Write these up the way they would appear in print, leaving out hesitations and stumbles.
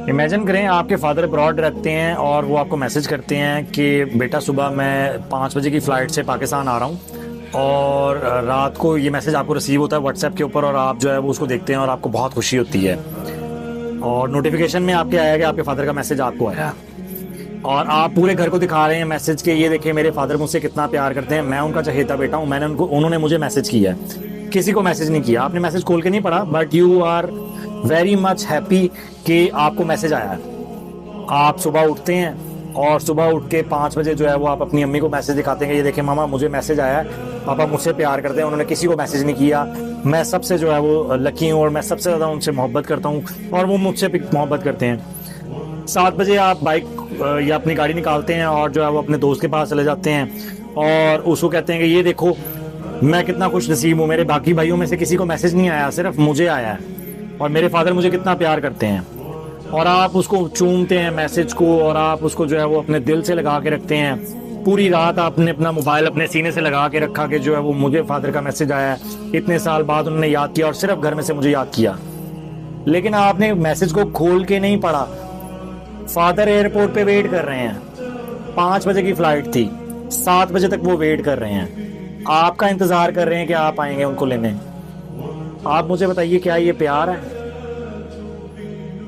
Imagine کریں آپ کے فادر ابراڈ رکھتے ہیں اور وہ آپ کو میسج کرتے ہیں کہ بیٹا صبح میں 5 بجے کی فلائٹ سے پاکستان آ رہا ہوں، اور رات کو یہ میسج آپ کو ریسیو ہوتا ہے واٹس ایپ کے اوپر، اور آپ جو ہے وہ اس کو دیکھتے ہیں اور آپ کو بہت خوشی ہوتی ہے، اور نوٹیفیکیشن میں آپ کے آیا کہ آپ کے فادر کا میسج آپ کو آیا، اور آپ پورے گھر کو دکھا رہے ہیں میسج کے، یہ دیکھیں میرے فادر مجھ سے کتنا پیار کرتے ہیں، میں ان کا چہیتا بیٹا ہوں، انہوں نے مجھے میسج کیا ہے۔ کسی کو میسج نہیں کیا، آپ نے میسج کھول کے نہیں پڑھا، but you are very much happy کہ آپ کو میسج آیا ہے۔ آپ صبح اٹھتے ہیں اور صبح اٹھ کے 5 بجے جو ہے وہ آپ اپنی امی کو میسج دکھاتے ہیں کہ یہ دیکھیں ماما مجھے میسج آیا ہے، پاپا مجھ سے پیار کرتے ہیں، انہوں نے کسی کو میسج نہیں کیا، میں سب سے جو ہے وہ لکی ہوں اور میں سب سے زیادہ ان سے محبت کرتا ہوں اور وہ مجھ سے بھی محبت کرتے ہیں۔ 7 بجے آپ بائک یا اپنی گاڑی نکالتے ہیں اور جو ہے وہ اپنے دوست کے پاس چلے جاتے ہیں اور اس کو کہتے ہیں کہ یہ دیکھو میں کتنا خوش نصیب ہوں، میرے باقی بھائیوں میں سے کسی کو میسج نہیں آیا، صرف مجھے آیا ہے، اور میرے فادر مجھے کتنا پیار کرتے ہیں، اور آپ اس کو چومتے ہیں میسج کو، اور آپ اس کو جو ہے وہ اپنے دل سے لگا کے رکھتے ہیں۔ پوری رات آپ نے اپنا موبائل اپنے سینے سے لگا کے رکھا کہ جو ہے وہ مجھے فادر کا میسج آیا ہے، اتنے سال بعد انہوں نے یاد کیا اور صرف گھر میں سے مجھے یاد کیا، لیکن آپ نے میسج کو کھول کے نہیں پڑھا۔ فادر ایئرپورٹ پہ ویٹ کر رہے ہیں، 5 بجے کی فلائٹ تھی، 7 بجے تک وہ ویٹ کر رہے ہیں، آپ کا انتظار کر رہے ہیں کہ آپ آئیں گے ان کو لینے۔ آپ مجھے بتائیے کیا یہ پیار ہے؟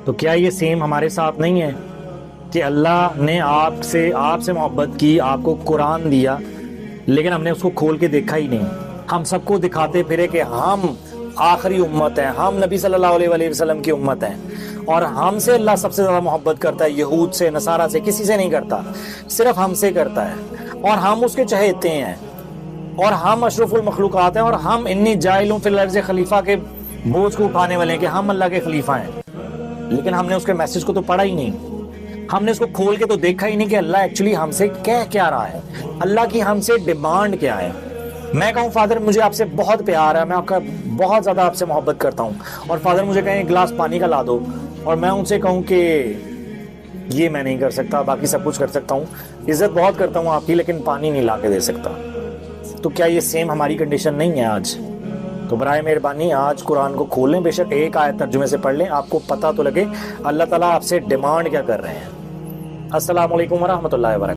تو کیا یہ سیم ہمارے ساتھ نہیں ہے کہ اللہ نے آپ سے محبت کی، آپ کو قرآن دیا، لیکن ہم نے اس کو کھول کے دیکھا ہی نہیں۔ ہم سب کو دکھاتے پھرے کہ ہم آخری امت ہیں، ہم نبی صلی اللہ علیہ وآلہ وسلم کی امت ہیں، اور ہم سے اللہ سب سے زیادہ محبت کرتا ہے، یہود سے، نصارہ سے، کسی سے نہیں کرتا، صرف ہم سے کرتا ہے، اور ہم اس کے چہیتے ہیں، اور ہم اشرف المخلوقات ہیں، اور ہم انی جاعلوں فی الارض خلیفہ کے بوجھ کو اٹھانے والے ہیں کہ ہم اللہ کے خلیفہ ہیں، لیکن ہم نے اس کے میسج کو تو پڑھا ہی نہیں، ہم نے اس کو کھول کے تو دیکھا ہی نہیں کہ اللہ ایکچولی ہم سے کہہ کیا رہا ہے، اللہ کی ہم سے ڈیمانڈ کیا ہے۔ میں کہوں فادر مجھے آپ سے بہت پیار ہے، میں آپ کا بہت زیادہ آپ سے محبت کرتا ہوں، اور فادر مجھے کہیں ایک گلاس پانی کا لا دو، اور میں ان سے کہوں کہ یہ میں نہیں کر سکتا، باقی سب کچھ کر سکتا ہوں، عزت بہت کرتا ہوں آپ کی، لیکن پانی نہیں لا کے دے سکتا، تو کیا یہ سیم ہماری کنڈیشن نہیں ہے آج؟ تو برائے مہربانی آج قرآن کو کھول لیں، بے شک ایک آیت ترجمے سے پڑھ لیں، آپ کو پتہ تو لگے اللہ تعالیٰ آپ سے ڈیمانڈ کیا کر رہے ہیں۔ السلام علیکم ورحمۃ اللہ وبرکاتہ۔